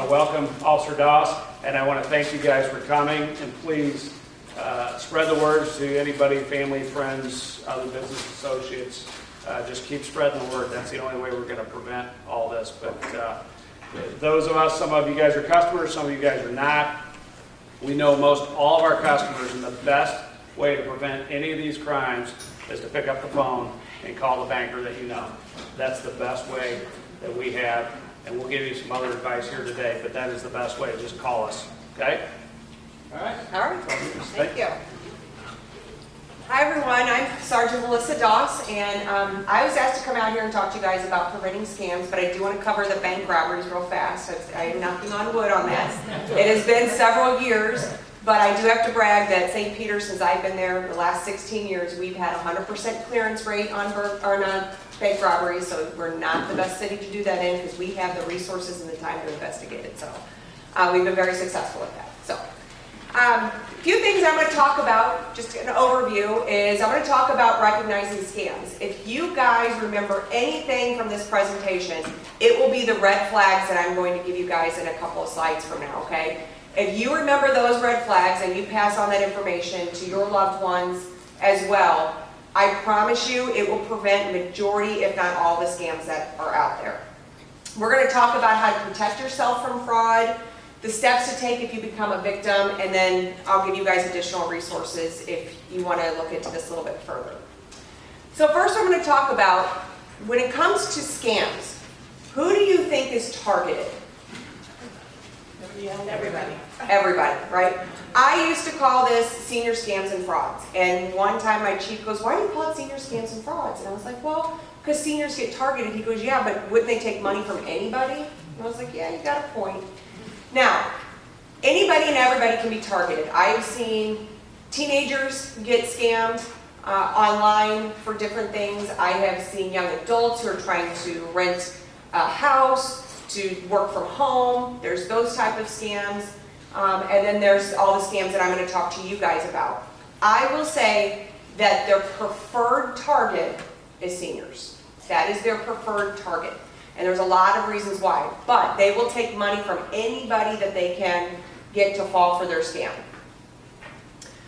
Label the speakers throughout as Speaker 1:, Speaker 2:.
Speaker 1: want to welcome Officer Doss, and I want to thank you guys for coming, and please spread the words to anybody, family, friends, other business associates. Just keep spreading the word. That's the only way we're going to prevent all this. But those of us, some of you guys are customers, some of you guys are not. We know most all of our customers, and the best way to prevent any of these crimes is to pick up the phone and call the banker that you know. That's the best way that we have, and we'll give you some other advice here today, but that is the best way. Just call us, okay? All right?
Speaker 2: All right, thank you. Hi everyone, I'm Sergeant Melissa Doss, and I was asked to come out here and talk to you guys about preventing scams, but I do want to cover the bank robberies real fast. I am knocking on wood on that. It has been several years, but I do have to brag that St. Peter, since I've been there the last 16 years, we've had 100% clearance rate on bank robberies, so we're not the best city to do that in because we have the resources and the time to investigate it. So we've been very successful with that. So a few things I'm going to talk about, just an overview, is I'm going to talk about recognizing scams. If you guys remember anything from this presentation, it will be the red flags that I'm going to give you guys in a couple of slides from now, okay? If you remember those red flags and you pass on that information to your loved ones as well, I promise you it will prevent majority, if not all, the scams that are out there. We're going to talk about how to protect yourself from fraud, the steps to take if you become a victim, and then I'll give you guys additional resources if you want to look into this a little bit further. So first I'm going to talk about, when it comes to scams, who do you think is targeted?
Speaker 3: Everybody.
Speaker 2: Everybody, right? I used to call this senior scams and frauds. And one time my chief goes, why do you call it senior scams and frauds? And I was like, well, because seniors get targeted. He goes, yeah, but wouldn't they take money from anybody? And I was like, yeah, you got a point. Now, anybody and everybody can be targeted. I've seen teenagers get scammed online for different things. I have seen young adults who are trying to rent a house, to work from home. There's those type of scams. And then there's all the scams that I'm going to talk to you guys about. I will say that their preferred target is seniors. That is their preferred target. And there's a lot of reasons why. But they will take money from anybody that they can get to fall for their scam.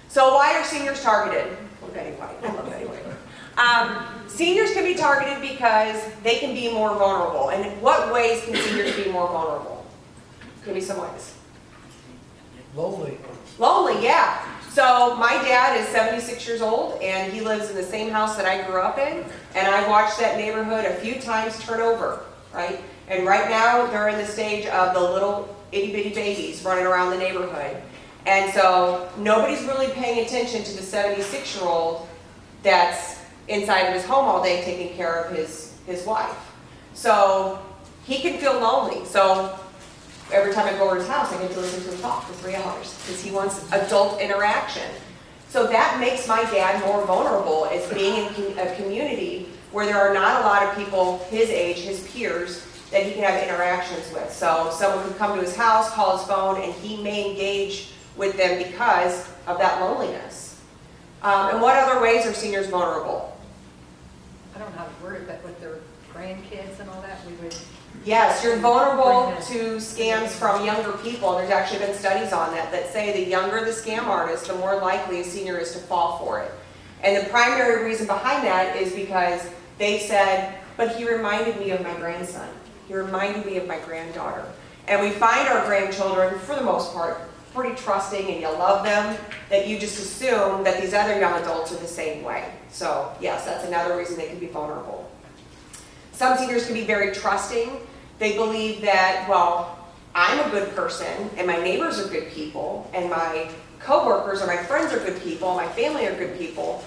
Speaker 2: So why are seniors targeted? Well, Betty White. I love Betty White. Seniors can be targeted because they can be more vulnerable. And in what ways can seniors be more vulnerable? Give me some ways.
Speaker 4: Lonely.
Speaker 2: Lonely, yeah. So my dad is 76 years old, and he lives in the same house that I grew up in, and I watched that neighborhood a few times turn over, right? And right now, they're in the stage of the little itty-bitty babies running around the neighborhood. And so nobody's really paying attention to the 76-year-old that's inside of his home all day taking care of his wife. So he can feel lonely. So every time I go over to his house, I get to listen to him talk for 3 hours because he wants adult interaction. So that makes my dad more vulnerable as being in a community where there are not a lot of people his age, his peers, that he can have interactions with. So someone could come to his house, call his phone, and he may engage with them because of that loneliness. And what other ways are seniors vulnerable?
Speaker 3: I don't know how to word it, but with their grandkids and all that, we would.
Speaker 2: Yes, you're vulnerable to scams from younger people. There's actually been studies on that that say the younger the scam artist, the more likely a senior is to fall for it. And the primary reason behind that is because they said, but he reminded me of my grandson. He reminded me of my granddaughter. And we find our grandchildren, for the most part, pretty trusting, and you love them, that you just assume that these other young adults are the same way. So yes, that's another reason they can be vulnerable. Some seniors can be very trusting. They believe that, well, I'm a good person, and my neighbors are good people, and my coworkers or my friends are good people, my family are good people.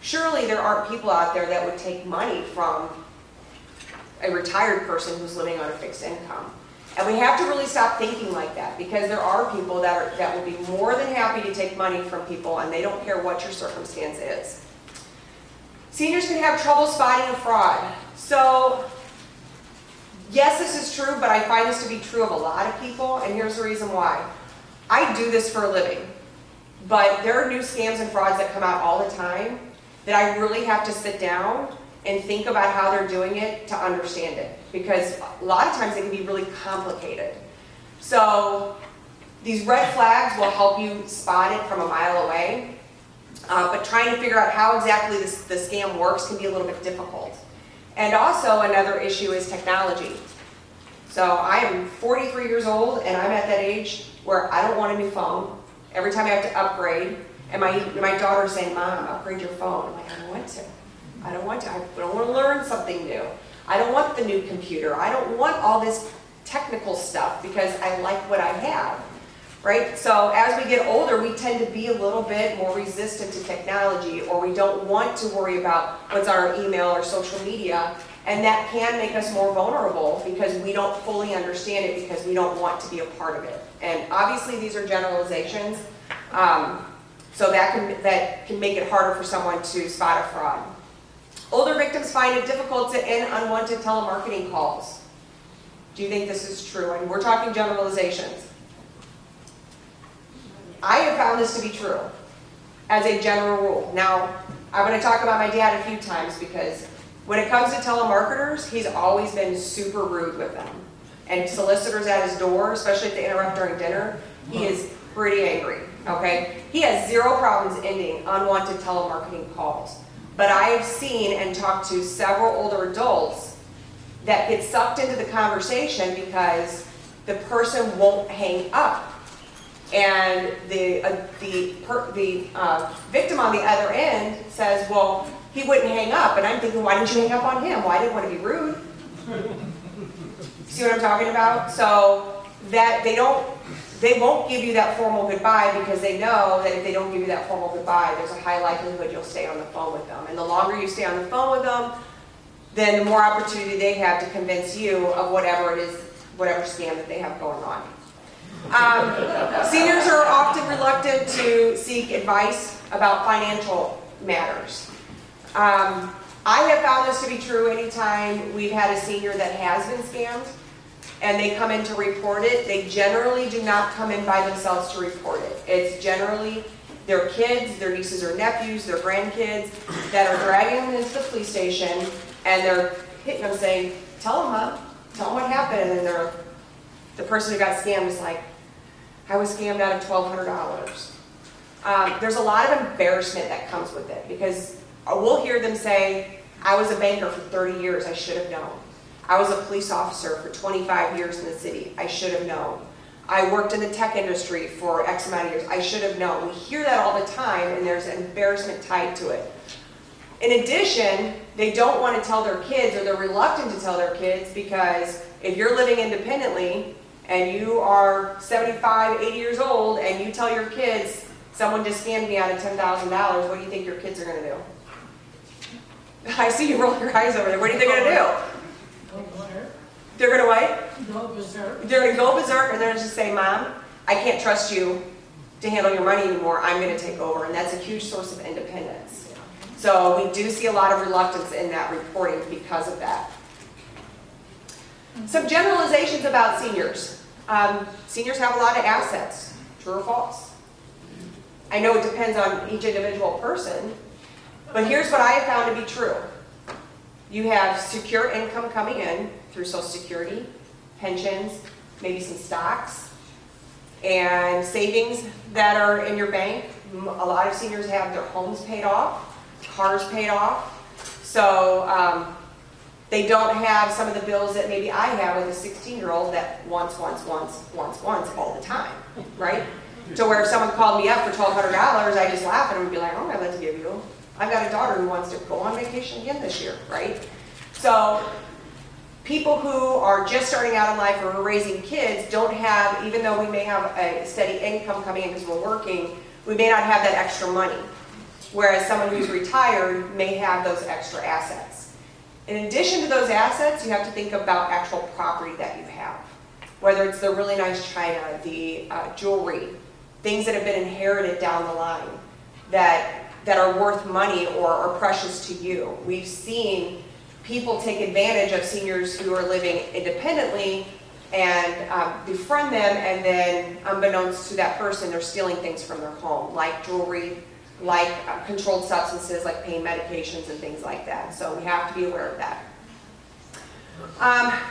Speaker 2: Surely there aren't people out there that would take money from a retired person who's living on a fixed income. And we have to really stop thinking like that, because there are people that will be more than happy to take money from people, and they don't care what your circumstance is. Seniors can have trouble spotting a fraud. So yes, this is true, but I find this to be true of a lot of people, and here's the reason why. I do this for a living, but there are new scams and frauds that come out all the time that I really have to sit down and think about how they're doing it to understand it, because a lot of times they can be really complicated. So these red flags will help you spot it from a mile away, but trying to figure out how exactly the scam works can be a little bit difficult. And also another issue is technology. So I am 43 years old and I'm at that age where I don't want a new phone. Every time I have to upgrade, and my daughter's saying, Mom, upgrade your phone. I'm like, I don't want to. I don't want to. I don't want to learn something new. I don't want the new computer. I don't want all this technical stuff because I like what I have, right? So as we get older, we tend to be a little bit more resistant to technology, or we don't want to worry about what's on our email or social media, and that can make us more vulnerable because we don't fully understand it because we don't want to be a part of it. And obviously these are generalizations, so that can make it harder for someone to spot a fraud. Older victims find it difficult to end unwanted telemarketing calls. Do you think this is true? And we're talking generalizations. I have found this to be true as a general rule. Now, I'm going to talk about my dad a few times because when it comes to telemarketers, he's always been super rude with them. And solicitors at his door, especially if they interrupt during dinner, he is pretty angry, okay? He has zero problems ending unwanted telemarketing calls. But I have seen and talked to several older adults that get sucked into the conversation because the person won't hang up. And the victim on the other end says, well, he wouldn't hang up. And I'm thinking, why didn't you hang up on him? Well, I didn't want to be rude. See what I'm talking about? So that they won't give you that formal goodbye because they know that if they don't give you that formal goodbye, there's a high likelihood you'll stay on the phone with them. And the longer you stay on the phone with them, then the more opportunity they have to convince you of whatever it is, whatever scam that they have going on. Seniors are often reluctant to seek advice about financial matters. I have found this to be true anytime we've had a senior that has been scammed and they come in to report it. They generally do not come in by themselves to report it. It's generally their kids, their nieces or nephews, their grandkids that are dragging them into the police station and they're hitting them saying, tell them, Mom, tell them what happened. And then the person who got scammed is like, I was scammed out of $1,200. There's a lot of embarrassment that comes with it because we'll hear them say, I was a banker for 30 years, I should have known. I was a police officer for 25 years in the city, I should have known. I worked in the tech industry for X amount of years, I should have known. We hear that all the time and there's embarrassment tied to it. In addition, they don't want to tell their kids, or they're reluctant to tell their kids, because if you're living independently and you are 75, 80 years old and you tell your kids, someone just scammed me out of $10,000, what do you think your kids are going to do? I see you roll your eyes over there. What do you think they're going to do? They're going to what?
Speaker 4: Go berserk.
Speaker 2: They're going to go berserk and they're going to just say, Mom, I can't trust you to handle your money anymore. I'm going to take over. And that's a huge source of independence. So we do see a lot of reluctance in that reporting because of that. Some generalizations about seniors. Seniors have a lot of assets. True or false? I know it depends on each individual person, but here's what I have found to be true. You have secure income coming in through Social Security, pensions, maybe some stocks, and savings that are in your bank. A lot of seniors have their homes paid off, cars paid off, so they don't have some of the bills that maybe I have with a 16-year-old that wants all the time, right? To where if someone called me up for $1,200, I just laugh at them and be like, oh, I'd like to give you. I've got a daughter who wants to go on vacation again this year, right? So people who are just starting out in life or are raising kids don't have, even though we may have a steady income coming in because we're working, we may not have that extra money. Whereas someone who's retired may have those extra assets. In addition to those assets, you have to think about actual property that you have. Whether it's the really nice china, the jewelry, things that have been inherited down the line that are worth money or are precious to you. We've seen people take advantage of seniors who are living independently and befriend them, and then unbeknownst to that person, they're stealing things from their home, like jewelry, like controlled substances, like pain medications and things like that. So we have to be aware of that.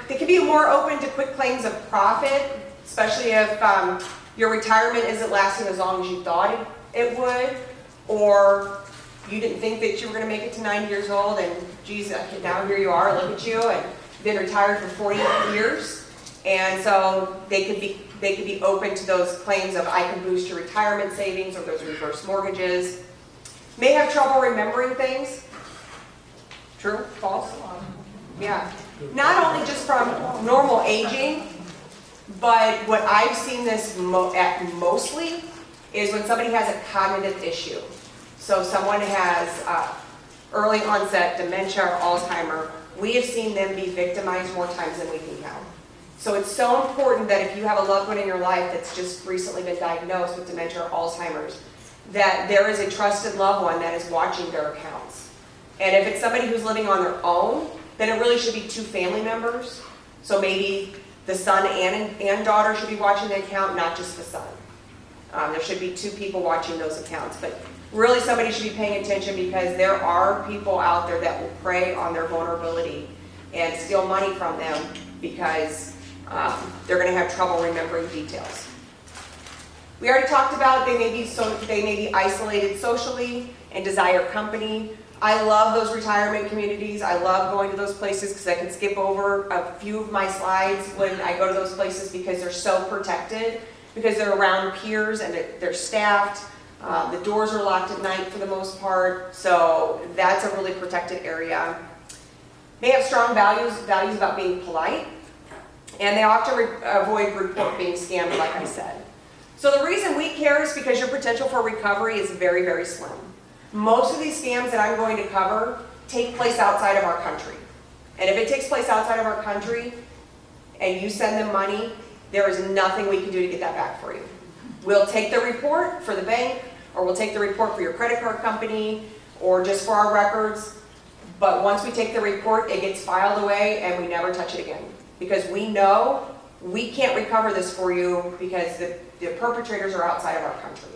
Speaker 2: They can be more open to quick claims of profit especially if your retirement isn't lasting as long as you thought it would, or you didn't think that you were going to make it to 90 years old, and geez, now here you are, look at you, and you've been retired for 40 years, and so they could be open to those claims of I can boost your retirement savings or those reverse mortgages. May have trouble remembering things. True? False? Yeah. Not only just from normal aging, but what I've seen this at mostly is when somebody has a cognitive issue. So someone has early onset dementia or Alzheimer, we have seen them be victimized more times than we can count. So it's so important that if you have a loved one in your life that's just recently been diagnosed with dementia or Alzheimer's, that there is a trusted loved one that is watching their accounts. And if it's somebody who's living on their own, then it really should be two family members. So maybe the son and daughter should be watching the account, not just the son. There should be two people watching those accounts. But really somebody should be paying attention, because there are people out there that will prey on their vulnerability and steal money from them because they're going to have trouble remembering details. We already talked about they may be isolated socially and desire company. I love those retirement communities. I love going to those places because I can skip over a few of my slides when I go to those places, because they're so protected, because they're around peers and they're staffed. The doors are locked at night for the most part, so that's a really protected area. They have strong values about being polite, and they often avoid report being scammed, like I said. So the reason we care is because your potential for recovery is very, very slim. Most of these scams that I'm going to cover take place outside of our country. And if it takes place outside of our country and you send them money, there is nothing we can do to get that back for you. We'll take the report for the bank, or we'll take the report for your credit card company, or just for our records. But once we take the report, it gets filed away and we never touch it again. Because we know we can't recover this for you because the perpetrators are outside of our country.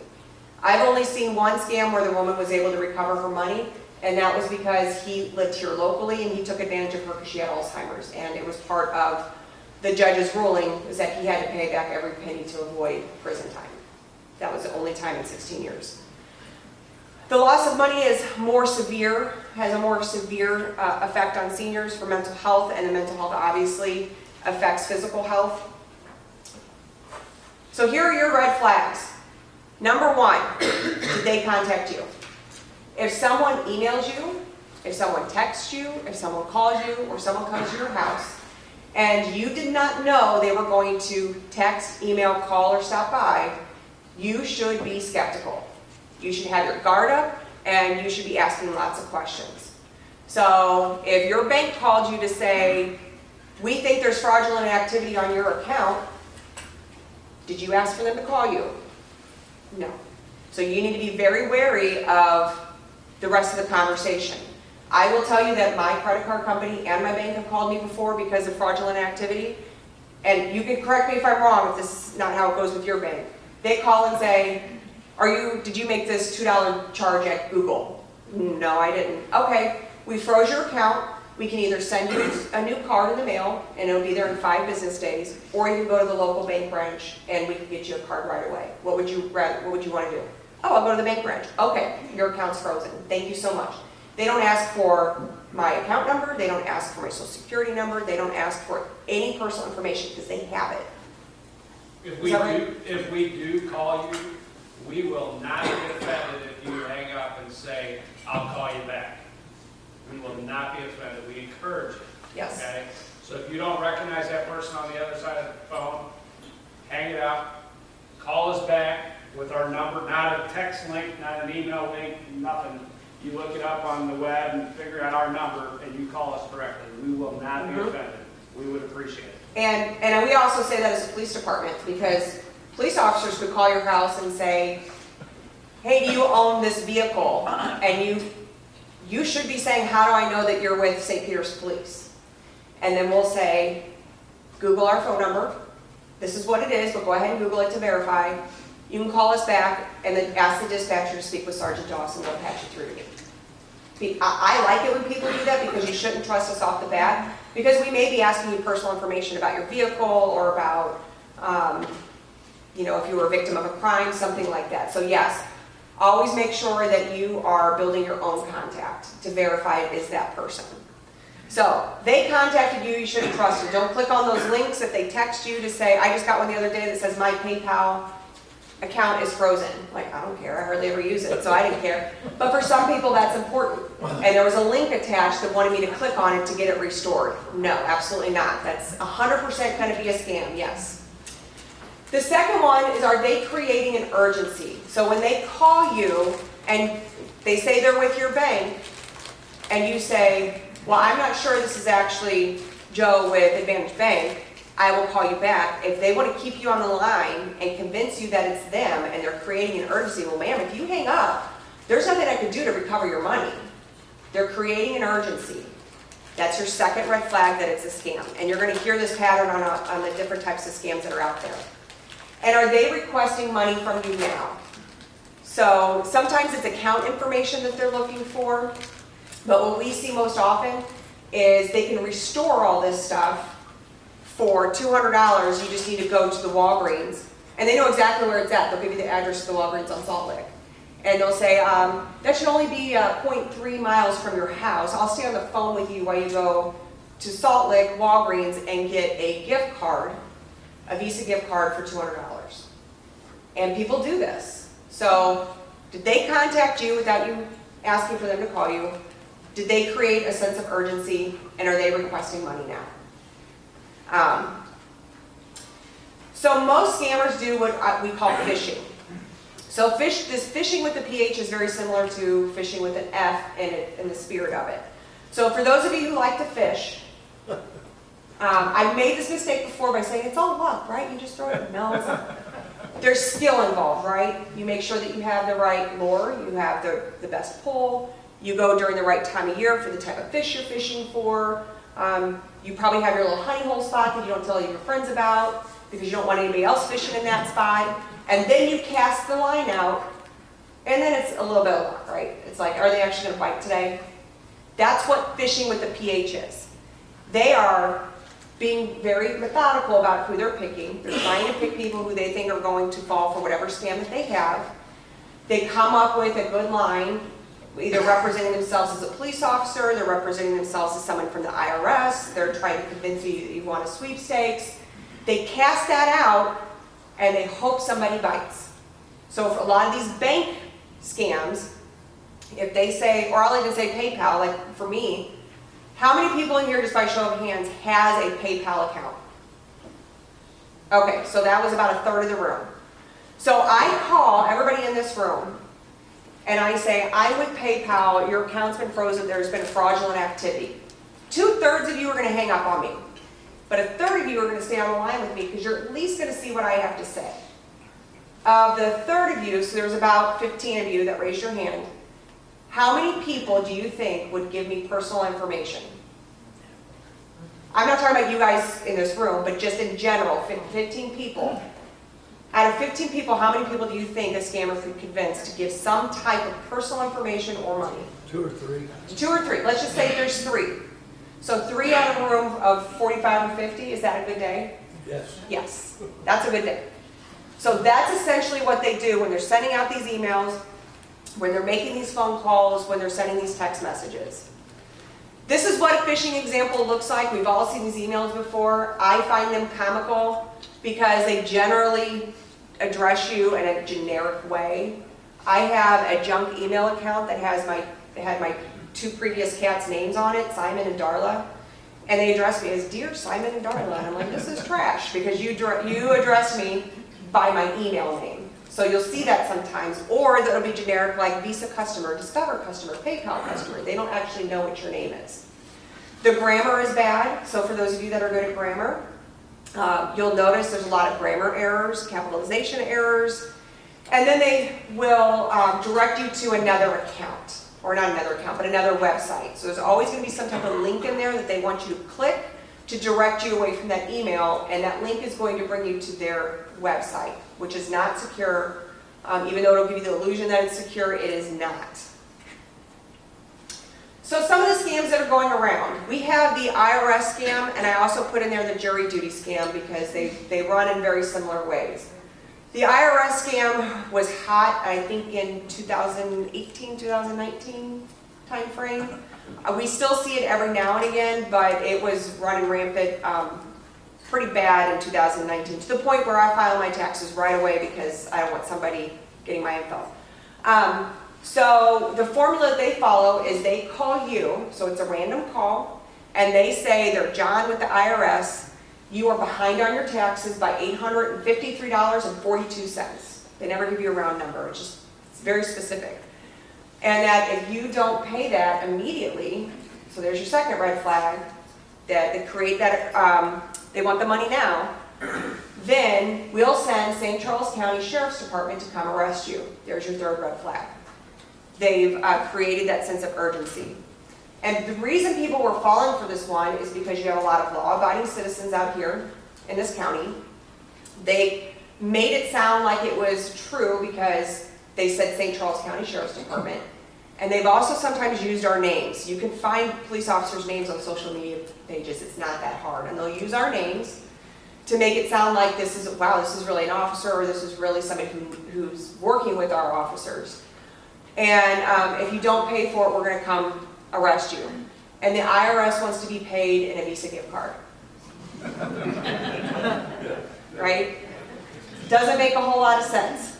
Speaker 2: I've only seen one scam where the woman was able to recover her money, and that was because he lived here locally and he took advantage of her because she had Alzheimer's, and it was part of the judge's ruling is that he had to pay back every penny to avoid prison time. That was the only time in 16 years. The loss of money is more severe, has a more severe effect on seniors for mental health, and the mental health obviously affects physical health. So here are your red flags. Number one, did they contact you? If someone emails you, if someone texts you, if someone calls you, or someone comes to your house, and you did not know they were going to text, email, call, or stop by, you should be skeptical. You should have your guard up, and you should be asking lots of questions. So if your bank called you to say, we think there's fraudulent activity on your account, did you ask for them to call you? No. So you need to be very wary of the rest of the conversation. I will tell you that my credit card company and my bank have called me before because of fraudulent activity. And you can correct me if I'm wrong, if this is not how it goes with your bank. They call and say, did you make this $2 charge at Google? No, I didn't. Okay, we froze your account. We can either send you a new card in the mail, and it'll be there in 5 business days, or you can go to the local bank branch and we can get you a card right away. What would you want to do? Oh, I'll go to the bank branch. Okay, your account's frozen. Thank you so much. They don't ask for my account number. They don't ask for my social security number. They don't ask for any personal information because they have it.
Speaker 1: If we do call you, we will not get offended if you hang up and say, I'll call you back. We will not be offended. We encourage it.
Speaker 2: Yes.
Speaker 1: Okay? So if you don't recognize that person on the other side of the phone, hang it up, call us back with our number, not a text link, not an email link, nothing. You look it up on the web and figure out our number and you call us directly. We will not be offended. We would appreciate it. And
Speaker 2: we also say that as a police department, because police officers could call your house and say, hey, do you own this vehicle? And you should be saying, how do I know that you're with St. Peter's Police? And then we'll say, Google our phone number. This is what it is, but go ahead and Google it to verify. You can call us back and then ask the dispatcher to speak with Sergeant Dawson. They'll patch you through to me. I like it when people do that because you shouldn't trust us off the bat, because we may be asking you personal information about your vehicle or about You know, if you were a victim of a crime, something like that. So yes, always make sure that you are building your own contact to verify it is that person. So they contacted you, you shouldn't trust it. Don't click on those links if they text you to say, I just got one the other day that says my PayPal account is frozen. Like, I don't care, I hardly ever use it, so I didn't care. But for some people that's important. And there was a link attached that wanted me to click on it to get it restored. No, absolutely not. That's 100% going to be a scam, yes. The second one is, are they creating an urgency? So when they call you and they say they're with your bank and you say, well, I'm not sure this is actually Joe with Advantage Bank, I will call you back. If they want to keep you on the line and convince you that it's them and they're creating an urgency, well, ma'am, if you hang up, there's nothing I can do to recover your money. They're creating an urgency. That's your second red flag that it's a scam. And you're going to hear this pattern on the different types of scams that are out there. And are they requesting money from you now? So sometimes it's account information that they're looking for. But what we see most often is they can restore all this stuff for $200. You just need to go to the Walgreens. And they know exactly where it's at. They'll give you the address to the Walgreens on Salt Lake. And they'll say, that should only be 0.3 miles from your house. I'll stay on the phone with you while you go to Salt Lake Walgreens and get a gift card, a Visa gift card for $200. And people do this. So did they contact you without you asking for them to call you? Did they create a sense of urgency, and are they requesting money now? So most scammers do what we call phishing. So this phishing with the PH is very similar to phishing with an F in the spirit of it. So for those of you who like to fish, I've made this mistake before by saying it's all luck, right? You just throw it. No, it's not. There's skill involved, right? You make sure that you have the right lure, you have the best pull, you go during the right time of year for the type of fish you're fishing for. You probably have your little honey hole spot that you don't tell your friends about because you don't want anybody else fishing in that spot. And then you cast the line out, and then it's a little bit of luck, right? It's like, are they actually going to bite today? That's what fishing with the PH is. They are being very methodical about who they're picking. They're trying to pick people who they think are going to fall for whatever scam that they have. They come up with a good line, either representing themselves as a police officer, they're representing themselves as someone from the IRS, they're trying to convince you that you want a sweepstakes. They cast that out, and they hope somebody bites. So for a lot of these bank scams, if they say, or I'll even say PayPal, like for me, how many people in here, just by show of hands, has a PayPal account? Okay, so that was about a third of the room. So I call everybody in this room, and I say, I'm with PayPal, your account's been frozen, there's been fraudulent activity. 2/3 of you are going to hang up on me. But a third of you are going to stay on the line with me because you're at least going to see what I have to say. Of the third of you, so there's about 15 of you that raised your hand, how many people do you think would give me personal information? I'm not talking about you guys in this room, but just in general, 15 people. Out of 15 people, how many people do you think a scammer could convince to give some type of personal information or money?
Speaker 4: 2 or 3.
Speaker 2: 2 or 3. Let's just say there's 3. So 3 out of a room of 45 or 50, is that a good day?
Speaker 4: Yes.
Speaker 2: Yes, that's a good day. So that's essentially what they do when they're sending out these emails, when they're making these phone calls, when they're sending these text messages. This is what a phishing example looks like. We've all seen these emails before. I find them comical because they generally address you in a generic way. I have a junk email account that had my 2 previous cats' names on it, Simon and Darla, and they address me as Dear Simon and Darla, and I'm like, this is trash because you address me by my email name. So you'll see that sometimes, or that'll be generic like Visa customer, Discover customer, PayPal customer. They don't actually know what your name is. The grammar is bad, so for those of you that are good at grammar, you'll notice there's a lot of grammar errors, capitalization errors, and then they will direct you to another account. Or not another account, but another website. So there's always going to be some type of link in there that they want you to click to direct you away from that email, and that link is going to bring you to their website, which is not secure. Even though it'll give you the illusion that it's secure, it is not. So some of the scams that are going around, we have the IRS scam, and I also put in there the jury duty scam because they run in very similar ways. The IRS scam was hot, I think, in 2018, 2019 timeframe. We still see it every now and again, but it was running rampant pretty bad in 2019, to the point where I file my taxes right away because I don't want somebody getting my info. So the formula that they follow is they call you, so it's a random call, and they say they're John with the IRS, you are behind on your taxes by $853.42. They never give you a round number, it's very specific. And that if you don't pay that immediately, so there's your second red flag, that they create that, they want the money now, then we'll send St. Charles County Sheriff's Department to come arrest you. There's your third red flag. They've created that sense of urgency. And the reason people were falling for this one is because you have a lot of law-abiding citizens out here in this county. They made it sound like it was true because they said St. Charles County Sheriff's Department. And they've also sometimes used our names. You can find police officers' names on social media pages. It's not that hard. And they'll use our names to make it sound like this is, wow, this is really an officer, or this is really somebody who's working with our officers. And if you don't pay for it, we're going to come arrest you. And the IRS wants to be paid in a Visa gift card. Right? Doesn't make a whole lot of sense.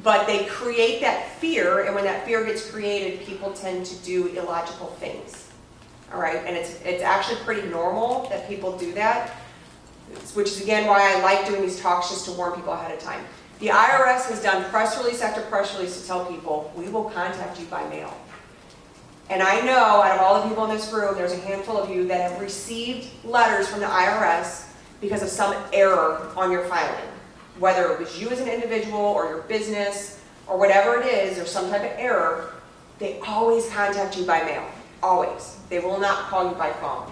Speaker 2: But they create that fear, and when that fear gets created, people tend to do illogical things. All right? And it's actually pretty normal that people do that, which is again why I like doing these talks, just to warn people ahead of time. The IRS has done press release after press release to tell people, we will contact you by mail. And I know out of all the people in this room, there's a handful of you that have received letters from the IRS because of some error on your filing. Whether it was you as an individual or your business or whatever it is, or some type of error, they always contact you by mail. Always. They will not call you by phone.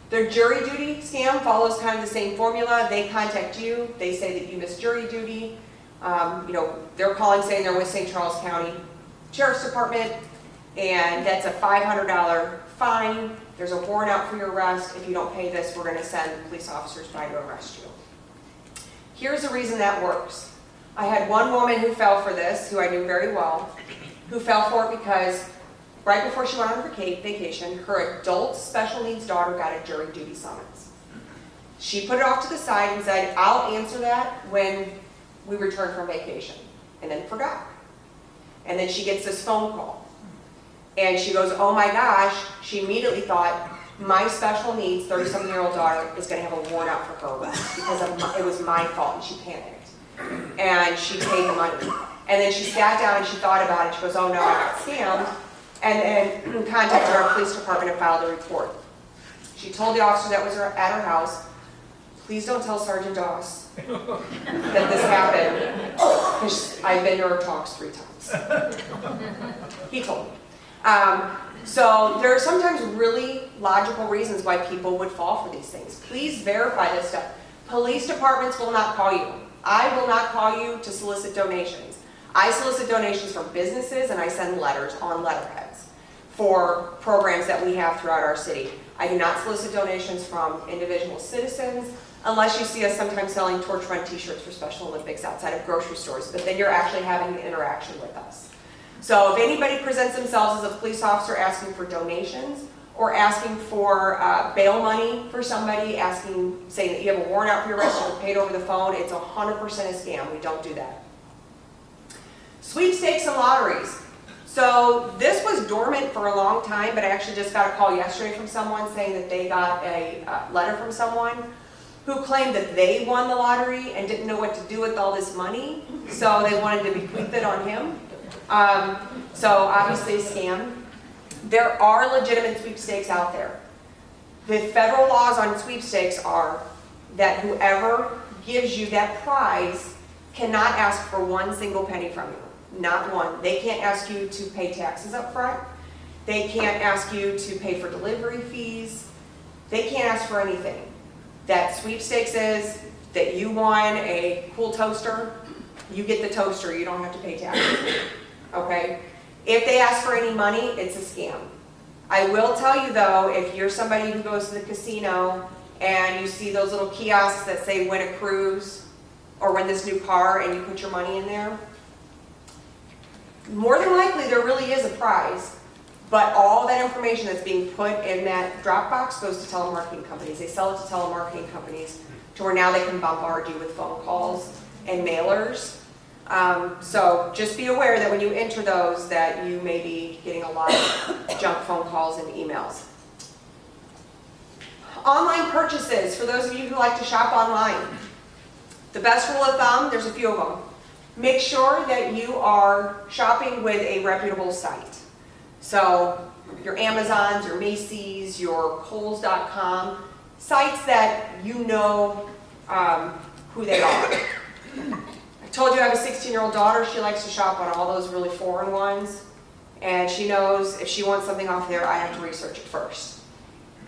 Speaker 2: Their jury duty scam follows kind of the same formula. They contact you. They say that you missed jury duty. They're calling saying they're with St. Charles County Sheriff's Department, and that's a $500 fine. There's a warrant out for your arrest. If you don't pay this, we're going to send police officers by to arrest you. Here's the reason that works. I had one woman who fell for this, who I knew very well, who fell for it because right before she went on vacation, her adult special needs daughter got a jury duty summons. She put it off to the side and said, I'll answer that when we return from vacation, and then forgot. And then she gets this phone call. And she goes, oh my gosh, she immediately thought, my special needs 37-year-old daughter is going to have a warrant out for her arrest because it was my fault, and she panicked. And she paid the money. And then she sat down and she thought about it. She goes, oh no, I got scammed. And then contacted our police department and filed a report. She told the officer that was at her house, please don't tell Sergeant Doss that this happened, because I've been to her talks 3 times. He told me. So there are sometimes really logical reasons why people would fall for these things. Please verify this stuff. Police departments will not call you. I will not call you to solicit donations. I solicit donations from businesses, and I send letters on letterheads for programs that we have throughout our city. I do not solicit donations from individual citizens unless you see us sometimes selling Torch Run t-shirts for Special Olympics outside of grocery stores, but then you're actually having an interaction with us. So if anybody presents themselves as a police officer asking for donations or asking for bail money for somebody, saying that you have a warrant out for your arrest, you're paid over the phone, it's 100% a scam. We don't do that. Sweepstakes and lotteries. So this was dormant for a long time, but I actually just got a call yesterday from someone saying that they got a letter from someone who claimed that they won the lottery and didn't know what to do with all this money, so they wanted to bequeath it on him. So obviously a scam. There are legitimate sweepstakes out there. The federal laws on sweepstakes are that whoever gives you that prize cannot ask for one single penny from you. Not one. They can't ask you to pay taxes up front. They can't ask you to pay for delivery fees. They can't ask for anything. That sweepstakes is that you won a cool toaster, you get the toaster, you don't have to pay taxes. Okay? If they ask for any money, it's a scam. I will tell you though, if you're somebody who goes to the casino and you see those little kiosks that say win a cruise or win this new car and you put your money in there, more than likely there really is a prize, but all that information that's being put in that drop box goes to telemarketing companies. They sell it to telemarketing companies to where now they can bombard you with phone calls and mailers. So just be aware that when you enter those that you may be getting a lot of junk phone calls and emails. Online purchases, for those of you who like to shop online. The best rule of thumb, there's a few of them. Make sure that you are shopping with a reputable site. So your Amazons, your Macy's, your Kohl's.com, sites that you know who they are. I told you I have a 16-year-old daughter. She likes to shop on all those really foreign ones. And she knows if she wants something off there, I have to research it first.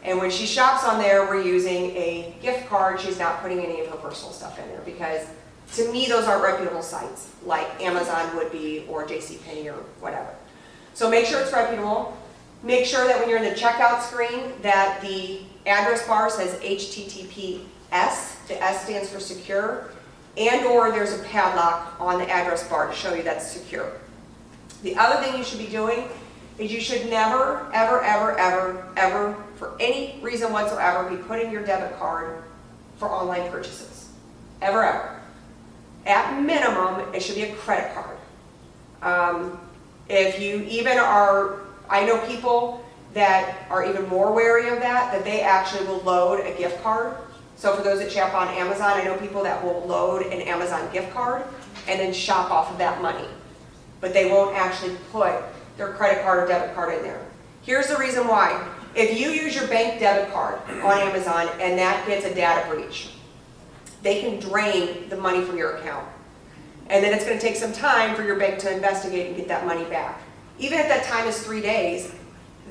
Speaker 2: And when she shops on there, we're using a gift card. She's not putting any of her personal stuff in there because to me, those aren't reputable sites like Amazon would be or JCPenney or whatever. So make sure it's reputable. Make sure that when you're in the checkout screen that the address bar says HTTPS, the S stands for secure, and or there's a padlock on the address bar to show you that's secure. The other thing you should be doing is you should never, ever, ever, ever, ever, for any reason whatsoever, be putting your debit card for online purchases. Ever, ever. At minimum, it should be a credit card. If you even are, I know people that are even more wary of that they actually will load a gift card. So for those that shop on Amazon, I know people that will load an Amazon gift card and then shop off of that money. But they won't actually put their credit card or debit card in there. Here's the reason why. If you use your bank debit card on Amazon and that gets a data breach, they can drain the money from your account. And then it's going to take some time for your bank to investigate and get that money back. Even if that time is 3 days,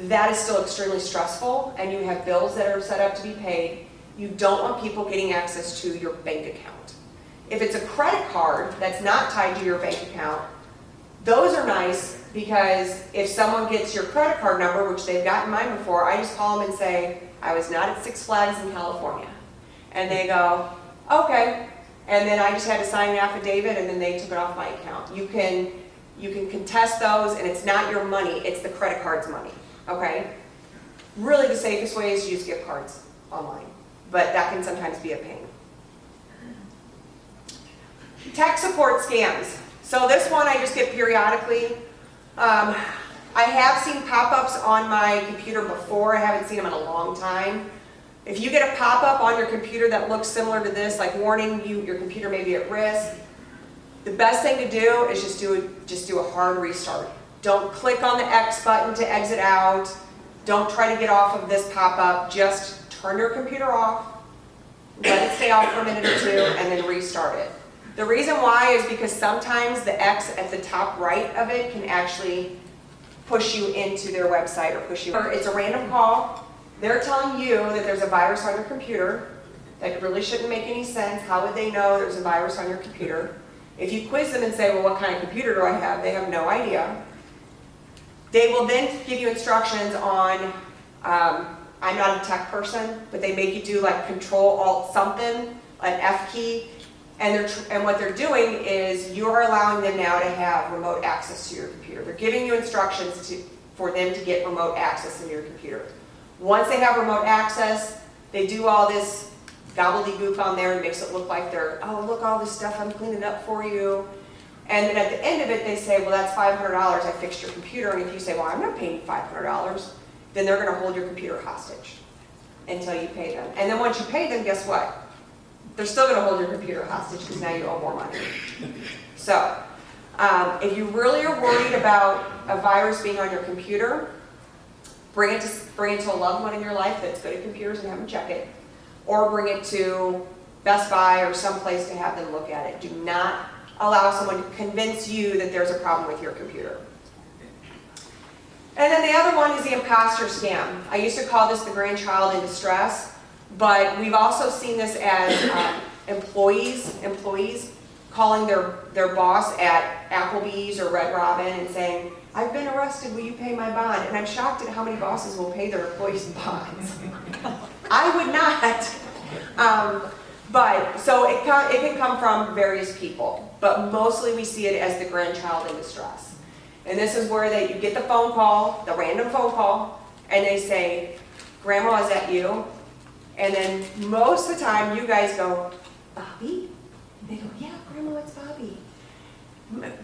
Speaker 2: that is still extremely stressful and you have bills that are set up to be paid. You don't want people getting access to your bank account. If it's a credit card that's not tied to your bank account, those are nice because if someone gets your credit card number, which they've gotten mine before, I just call them and say, I was not at Six Flags in California. And they go, okay. And then I just had to sign an affidavit and then they took it off my account. You can contest those and it's not your money, it's the credit card's money, okay? Really the safest way is to use gift cards online, but that can sometimes be a pain. Tech support scams. So this one I just get periodically. I have seen pop-ups on my computer before. I haven't seen them in a long time. If you get a pop-up on your computer that looks similar to this, like warning you your computer may be at risk, the best thing to do is just do a hard restart. Don't click on the X button to exit out. Don't try to get off of this pop-up. Just turn your computer off, let it stay off for a minute or two, and then restart it. The reason why is because sometimes the X at the top right of it can actually push you into their website or push you. It's a random call. They're telling you that there's a virus on your computer. That really shouldn't make any sense. How would they know there's a virus on your computer? If you quiz them and say, well, what kind of computer do I have? They have no idea. They will then give you instructions on, I'm not a tech person, but they make you do like Control-Alt-something, an F key. And what they're doing is you're allowing them now to have remote access to your computer. They're giving you instructions for them to get remote access to your computer. Once they have remote access, they do all this gobbledygook on there and makes it look like they're, oh, look, all this stuff I'm cleaning up for you. And then at the end of it, they say, well, that's $500. I fixed your computer. And if you say, well, I'm not paying $500, then they're going to hold your computer hostage until you pay them. And then once you pay them, guess what? They're still going to hold your computer hostage because now you owe more money. So if you really are worried about a virus being on your computer, bring it to a loved one in your life that's good at computers and have them check it. Or bring it to Best Buy or someplace to have them look at it. Do not allow someone to convince you that there's a problem with your computer. And then the other one is the imposter scam. I used to call this the grandchild in distress, but we've also seen this as employees calling their boss at Applebee's or Red Robin and saying, I've been arrested, will you pay my bond? And I'm shocked at how many bosses will pay their employees' bonds. I would not. But, so it can come from various people, but mostly we see it as the grandchild in distress. And this is where you get the phone call, the random phone call, and they say, Grandma, is that you? And then most of the time you guys go, Bobby? And they go, yeah, Grandma, it's Bobby.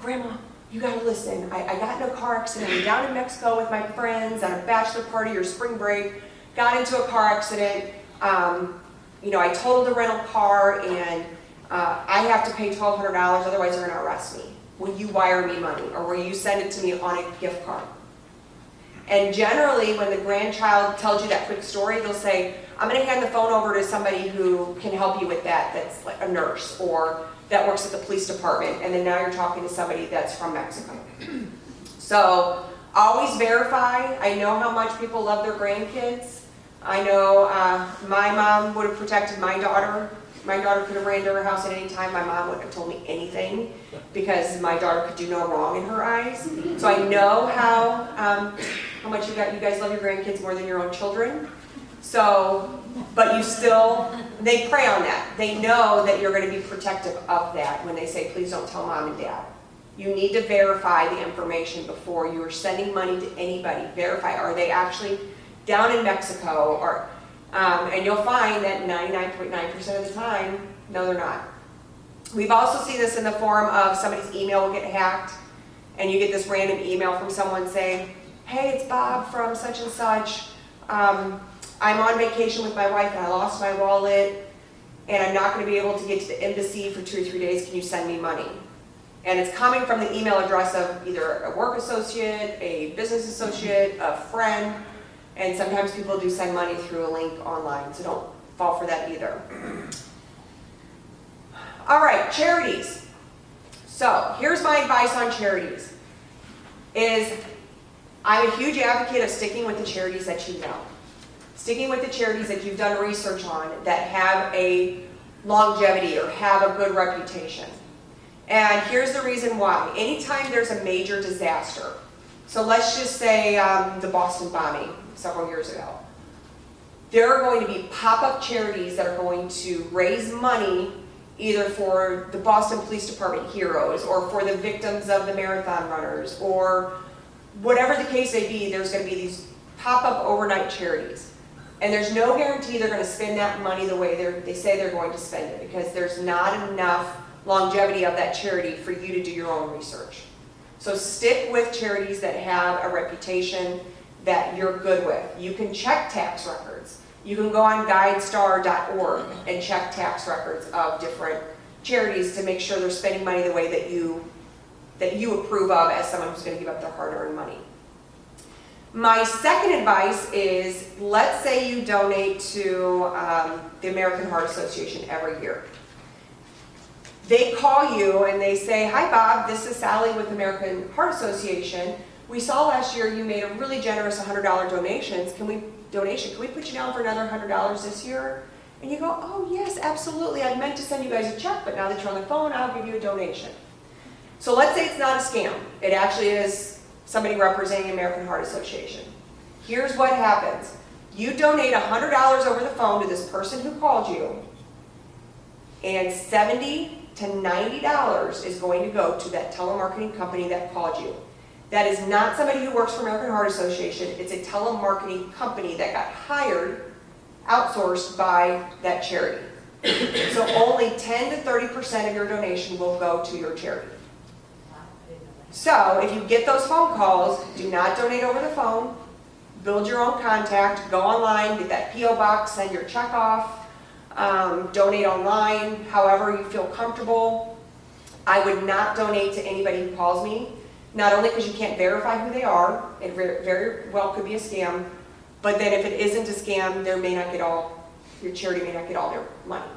Speaker 2: Grandma, you gotta listen. I got in a car accident. I'm down in Mexico with my friends on a bachelor party or spring break. Got into a car accident. I totaled the rental car and I have to pay $1,200, otherwise they're gonna arrest me. Will you wire me money or will you send it to me on a gift card? And generally, when the grandchild tells you that quick story, they'll say, I'm gonna hand the phone over to somebody who can help you with that, that's like a nurse or that works at the police department, and then now you're talking to somebody that's from Mexico. So always verify. I know how much people love their grandkids. I know my mom would have protected my daughter. My daughter could have ran to her house at any time. My mom wouldn't have told me anything because my daughter could do no wrong in her eyes. So I know how much you guys love your grandkids more than your own children. So, but they prey on that. They know that you're going to be protective of that when they say, please don't tell Mom and Dad. You need to verify the information before you are sending money to anybody. Verify, are they actually down in Mexico? And you'll find that 99.9% of the time, no, they're not. We've also seen this in the form of somebody's email will get hacked, and you get this random email from someone saying, hey, it's Bob from such and such. I'm on vacation with my wife and I lost my wallet and I'm not going to be able to get to the embassy for 2 or 3 days. Can you send me money? And it's coming from the email address of either a work associate, a business associate, a friend, and sometimes people do send money through a link online, so don't fall for that either. All right, charities. So here's my advice on charities. I'm a huge advocate of sticking with the charities that you know. Sticking with the charities that you've done research on that have a longevity or have a good reputation. And here's the reason why. Anytime there's a major disaster, so let's just say the Boston bombing several years ago, there are going to be pop-up charities that are going to raise money either for the Boston Police Department heroes or for the victims of the marathon runners or whatever the case may be. There's going to be these pop-up overnight charities. And there's no guarantee they're going to spend that money the way they say they're going to spend it because there's not enough longevity of that charity for you to do your own research. So stick with charities that have a reputation that you're good with. You can check tax records. You can go on guidestar.org and check tax records of different charities to make sure they're spending money the way that you approve of as someone who's going to give up their hard-earned money. My second advice is, let's say you donate to the American Heart Association every year. They call you and they say, hi Bob, this is Sally with the American Heart Association. We saw last year you made a really generous $100 donation. Can we put you down for another $100 this year? And you go, oh yes, absolutely. I meant to send you guys a check, but now that you're on the phone, I'll give you a donation. So let's say it's not a scam. It actually is somebody representing the American Heart Association. Here's what happens. You donate $100 over the phone to this person who called you, and $70 to $90 is going to go to that telemarketing company that called you. That is not somebody who works for American Heart Association. It's a telemarketing company that got hired, outsourced by that charity. So only 10 to 30% of your donation will go to your charity. So if you get those phone calls, do not donate over the phone. Build your own contact. Go online, get that P.O. box, send your check off. Donate online, however you feel comfortable. I would not donate to anybody who calls me, not only because you can't verify who they are, it very well could be a scam, but then if it isn't a scam, your charity may not get all their money.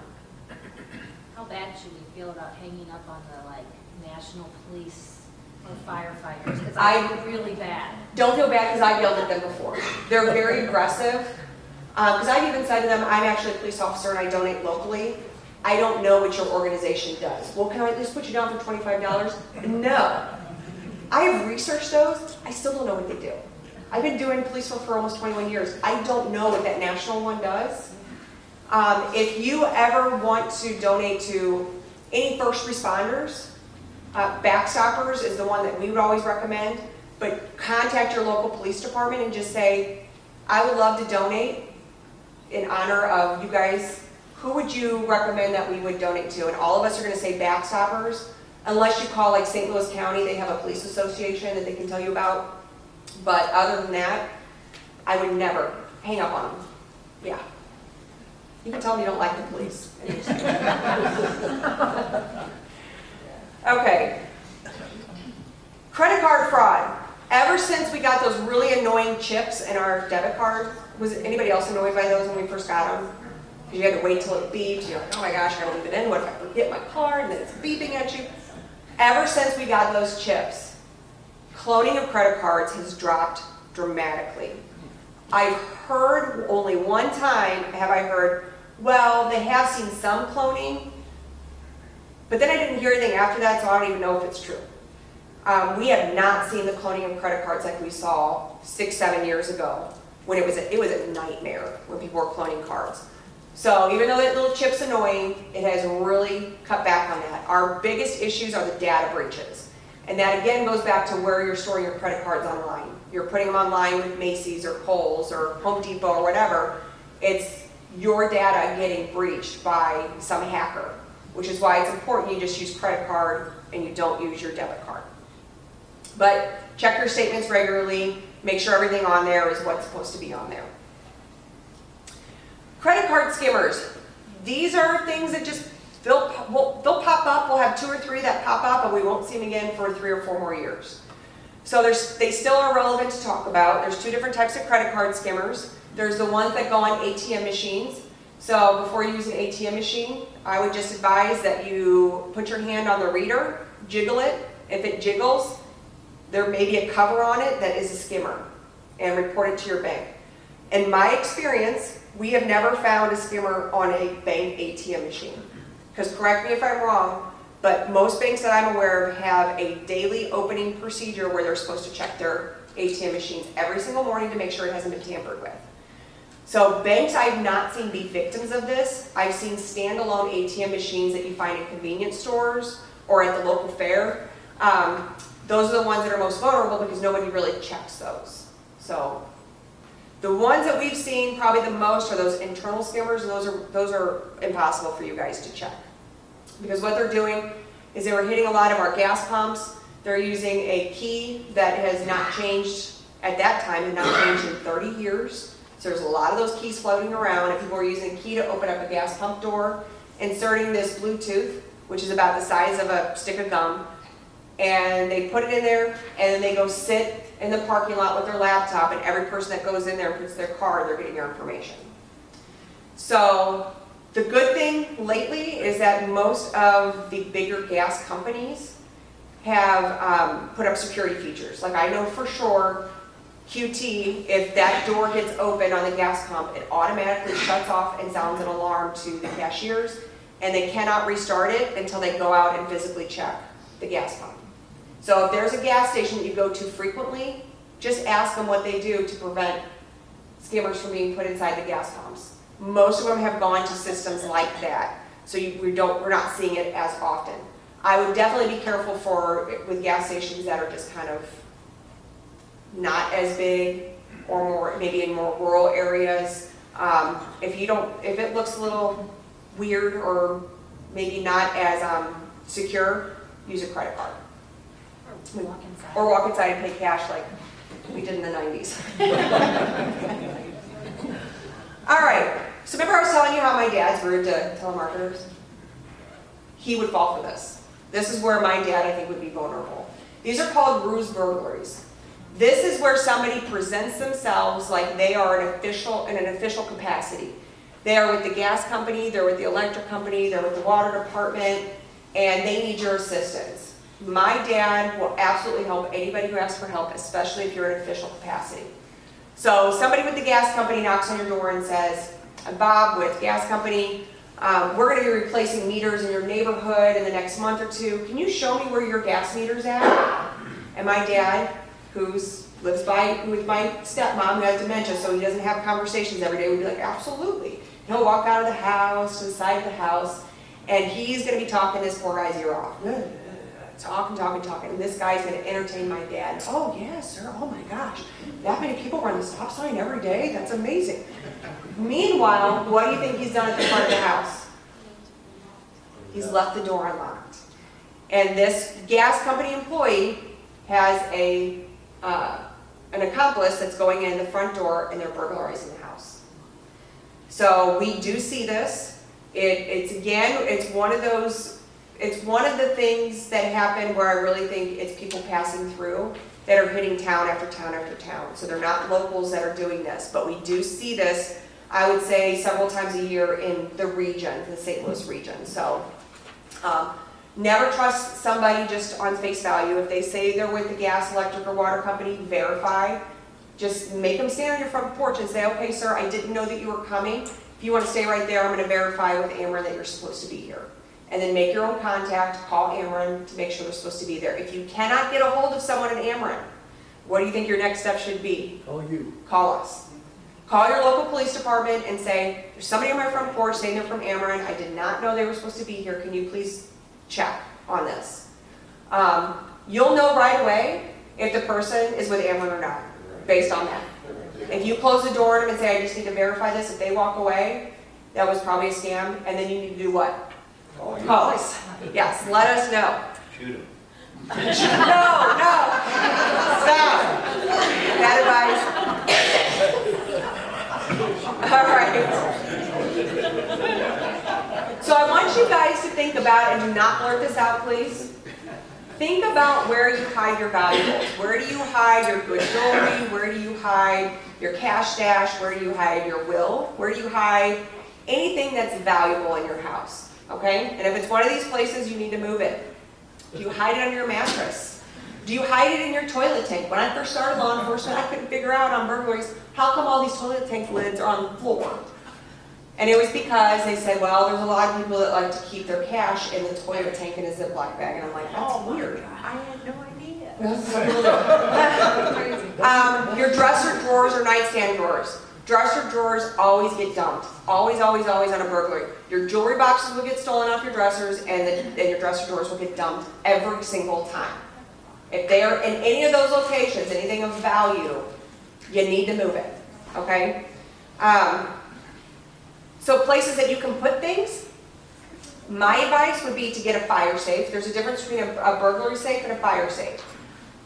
Speaker 5: How bad should we feel about hanging up on the national police or firefighters? Because I feel really bad.
Speaker 2: Don't feel bad because I've yelled at them before. They're very aggressive. Because I've even said to them, I'm actually a police officer and I donate locally. I don't know what your organization does. Well, can I at least put you down for $25? No. I have researched those, I still don't know what they do. I've been doing police work for almost 21 years. I don't know what that national one does. If you ever want to donate to any first responders, Backstoppers is the one that we would always recommend, but contact your local police department and just say, I would love to donate in honor of you guys. Who would you recommend that we would donate to? And all of us are gonna say Backstoppers, unless you call like St. Louis County, they have a police association that they can tell you about. But other than that, I would never hang up on them. Yeah. You can tell them you don't like the police. Okay. Credit card fraud. Ever since we got those really annoying chips in our debit card, was anybody else annoyed by those when we first got them? Because you had to wait till it beeped. You're like, oh my gosh, I gotta leave it in. What if I forget my card? And then it's beeping at you. Ever since we got those chips, cloning of credit cards has dropped dramatically. I've heard only one time have I heard, well, they have seen some cloning, but then I didn't hear anything after that, so I don't even know if it's true. We have not seen the cloning of credit cards like we saw 6-7 years ago, when it was a nightmare when people were cloning cards. So even though that little chip's annoying, it has really cut back on that. Our biggest issues are the data breaches. And that again goes back to where you're storing your credit cards online. You're putting them online with Macy's or Kohl's or Home Depot or whatever. It's your data getting breached by some hacker, which is why it's important you just use credit card and you don't use your debit card. But check your statements regularly, make sure everything on there is what's supposed to be on there. Credit card skimmers. These are things that just, they'll pop up. We'll have 2 or 3 that pop up and we won't see them again for 3 or 4 more years. So they still are relevant to talk about. There's 2 different types of credit card skimmers. There's the ones that go on ATM machines. So before you use an ATM machine, I would just advise that you put your hand on the reader, jiggle it. If it jiggles, there may be a cover on it that is a skimmer, and report it to your bank. In my experience, we have never found a skimmer on a bank ATM machine. Because correct me if I'm wrong, but most banks that I'm aware of have a daily opening procedure where they're supposed to check their ATM machines every single morning to make sure it hasn't been tampered with. So banks I've not seen be victims of this. I've seen standalone ATM machines that you find in convenience stores or at the local fair. Those are the ones that are most vulnerable because nobody really checks those. So the ones that we've seen probably the most are those internal skimmers, and those are impossible for you guys to check. Because what they're doing is they were hitting a lot of our gas pumps. They're using a key that has not changed at that time, had not changed in 30 years. So there's a lot of those keys floating around, and people are using a key to open up a gas pump door, inserting this Bluetooth, which is about the size of a stick of gum, and they put it in there, and then they go sit in the parking lot with their laptop, and every person that goes in there and puts their card, they're getting your information. So the good thing lately is that most of the bigger gas companies have put up security features. Like I know for sure QT, if that door gets open on the gas pump, it automatically shuts off and sounds an alarm to the cashiers, and they cannot restart it until they go out and physically check the gas pump. So if there's a gas station that you go to frequently, just ask them what they do to prevent skimmers from being put inside the gas pumps. Most of them have gone to systems like that, so we're not seeing it as often. I would definitely be careful with gas stations that are just kind of not as big, or more maybe in more rural areas. If it looks a little weird or maybe not as secure, use a credit card.
Speaker 5: Or walk inside.
Speaker 2: Or walk inside and pay cash like we did in the 90s. All right, so remember I was telling you how my dad's rude to telemarketers? He would fall for this. This is where my dad, I think, would be vulnerable. These are called ruse burglaries. This is where somebody presents themselves like they are in an official capacity. They are with the gas company, they're with the electric company, they're with the water department, and they need your assistance. My dad will absolutely help anybody who asks for help, especially if you're in official capacity. So somebody with the gas company knocks on your door and says, I'm Bob with gas company. We're going to be replacing meters in your neighborhood in the next month or 2. Can you show me where your gas meter's at? And my dad, with my stepmom, who has dementia, so he doesn't have conversations every day, would be like, absolutely. He'll walk out of the house, to the side of the house, and he's gonna be talking this poor guy's ear off. Talking. And this guy's gonna entertain my dad. Oh, yes, sir. Oh my gosh. That many people run the stop sign every day? That's amazing. Meanwhile, what do you think he's done at the front of the house? He's left the door unlocked. And this gas company employee has an accomplice that's going in the front door and they're burglarizing the house. So we do see this. It's one of the things that happen where I really think it's people passing through that are hitting town after town after town. So they're not locals that are doing this, but we do see this, I would say, several times a year in the region, the St. Louis region. So never trust somebody just on face value. If they say they're with the gas, electric, or water company, verify. Just make them stand on your front porch and say, okay, sir, I didn't know that you were coming. If you want to stay right there, I'm going to verify with Ameren that you're supposed to be here. And then make your own contact, call Ameren to make sure they're supposed to be there. If you cannot get a hold of someone at Ameren, what do you think your next step should be?
Speaker 4: Call you.
Speaker 2: Call us. Call your local police department and say, there's somebody on my front porch saying they're from Ameren. I did not know they were supposed to be here. Can you please check on this? You'll know right away if the person is with Ameren or not, based on that. If you close the door on them and say, I just need to verify this, if they walk away, that was probably a scam, and then you need to do what? Call us. Yes, let us know.
Speaker 6: Shoot him.
Speaker 2: No, stop. Bad advice. All right. So I want you guys to think about, and do not blurt this out, please. Think about where you hide your valuables. Where do you hide your good jewelry? Where do you hide your cash stash? Where do you hide your will? Where do you hide anything that's valuable in your house? Okay? And if it's one of these places, you need to move it. Do you hide it under your mattress? Do you hide it in your toilet tank? When I first started law enforcement, I couldn't figure out on burglaries, how come all these toilet tank lids are on the floor? And it was because they said, well, there's a lot of people that like to keep their cash in the toilet tank in a Ziploc bag. And I'm like, that's weird.
Speaker 3: I had no idea.
Speaker 2: Your dresser drawers or nightstand drawers. Dresser drawers always get dumped. Always on a burglary. Your jewelry boxes will get stolen off your dressers, and your dresser drawers will get dumped every single time. If they are in any of those locations, anything of value, you need to move it. Okay? So places that you can put things, my advice would be to get a fire safe. There's a difference between a burglary safe and a fire safe.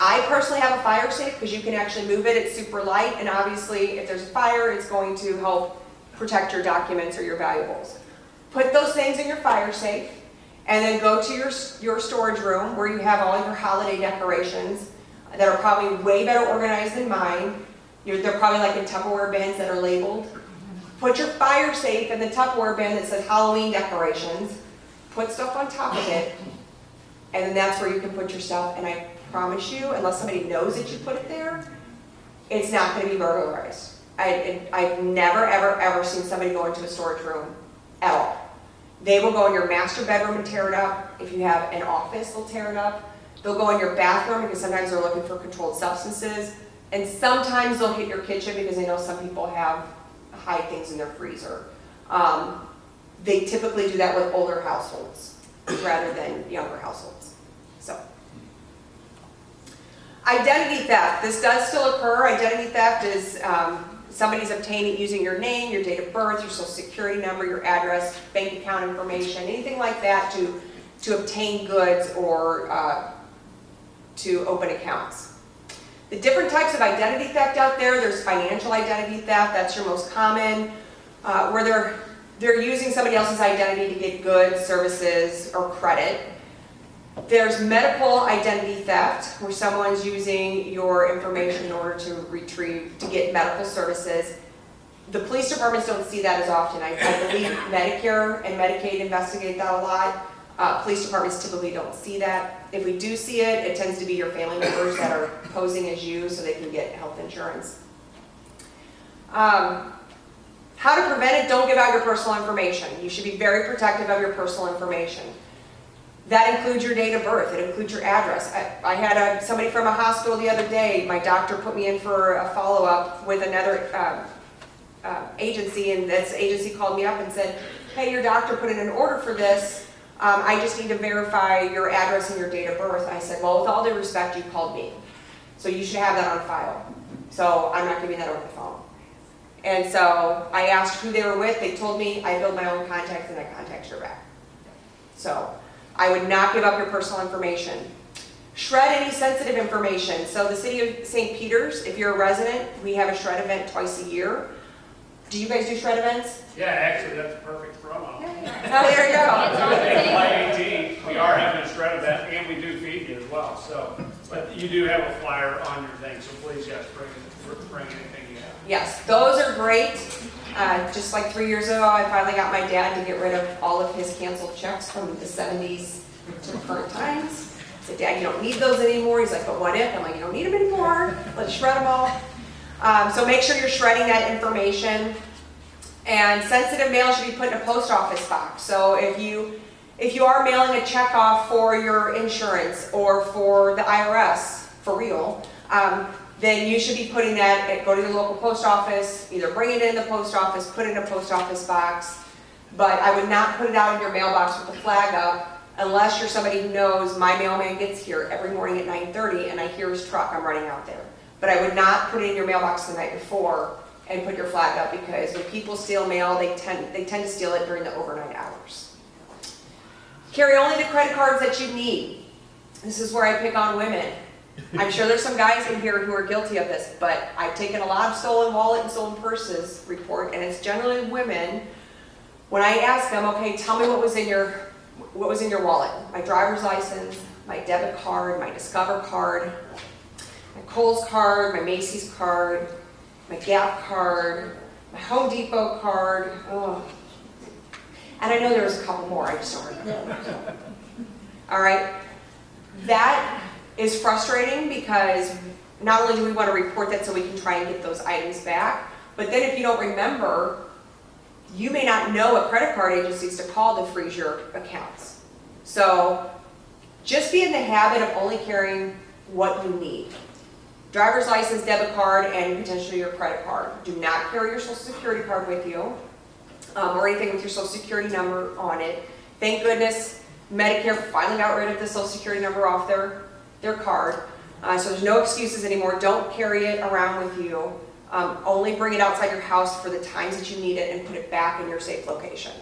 Speaker 2: I personally have a fire safe because you can actually move it. It's super light, and obviously if there's a fire, it's going to help protect your documents or your valuables. Put those things in your fire safe, and then go to your storage room where you have all of your holiday decorations that are probably way better organized than mine. They're probably like in Tupperware bins that are labeled. Put your fire safe in the Tupperware bin that says Halloween decorations. Put stuff on top of it, and then that's where you can put your stuff. And I promise you, unless somebody knows that you put it there, it's not going to be burglarized. I've never, ever seen somebody go into a storage room at all. They will go in your master bedroom and tear it up. If you have an office, they'll tear it up. They'll go in your bathroom because sometimes they're looking for controlled substances. And sometimes they'll hit your kitchen because they know some people hide things in their freezer. They typically do that with older households rather than younger households. So, identity theft. This does still occur. Identity theft is somebody's obtaining using your name, your date of birth, your social security number, your address, bank account information, anything like that to obtain goods or to open accounts. The different types of identity theft out there, there's financial identity theft, that's your most common, where they're using somebody else's identity to get goods, services, or credit. There's medical identity theft, where someone's using your information in order to get medical services. The police departments don't see that as often. I believe Medicare and Medicaid investigate that a lot. Police departments typically don't see that. If we do see it, it tends to be your family members that are posing as you so they can get health insurance. How to prevent it? Don't give out your personal information. You should be very protective of your personal information. That includes your date of birth, it includes your address. I had somebody from a hospital the other day, my doctor put me in for a follow-up with another agency, and this agency called me up and said, hey, your doctor put in an order for this, I just need to verify your address and your date of birth. I said, well, with all due respect, you called me, so you should have that on file. So I'm not giving that over the phone. And so I asked who they were with, they told me, I built my own contacts and I contacted her back. So I would not give up your personal information. Shred any sensitive information. So the city of St. Peters, if you're a resident, we have a shred event twice a year. Do you guys do shred events?
Speaker 1: Yeah, actually, that's a perfect promo.
Speaker 2: Oh, there you go.
Speaker 1: July 18th, we are having a shred event, and we do feed you as well, so, but you do have a flyer on your thing, so please, yes, bring anything you have.
Speaker 2: Yes, those are great. Just like 3 years ago, I finally got my dad to get rid of all of his canceled checks from the 70s to the current times. I said, Dad, you don't need those anymore. He's like, but what if? I'm like, you don't need them anymore. Let's shred them all. So make sure you're shredding that information. And sensitive mail should be put in a post office box. So if you are mailing a check off for your insurance or for the IRS, for real, then you should be putting that, go to your local post office, either bring it in the post office, put it in a post office box. But I would not put it out in your mailbox with the flag up unless you're somebody who knows my mailman gets here every morning at 9:30 and I hear his truck, I'm running out there. But I would not put it in your mailbox the night before and put your flag up, because when people steal mail, they tend to steal it during the overnight hours. Carry only the credit cards that you need. This is where I pick on women. I'm sure there's some guys in here who are guilty of this, but I've taken a lot of stolen wallet and stolen purses report, and it's generally women. When I ask them, okay, tell me what was in your wallet? My driver's license, my debit card, my Discover card, my Kohl's card, my Macy's card, my Gap card, my Home Depot card. Oh. And I know there was a couple more, I just don't remember. All right, that is frustrating because not only do we want to report that so we can try and get those items back, but then if you don't remember, you may not know what credit card agencies to call to freeze your accounts. So just be in the habit of only carrying what you need. Driver's license, debit card, and potentially your credit card. Do not carry your Social Security card with you, or anything with your Social Security number on it. Thank goodness Medicare finally got rid of the Social Security number off their card. So there's no excuses anymore. Don't carry it around with you. Only bring it outside your house for the times that you need it and put it back in your safe location.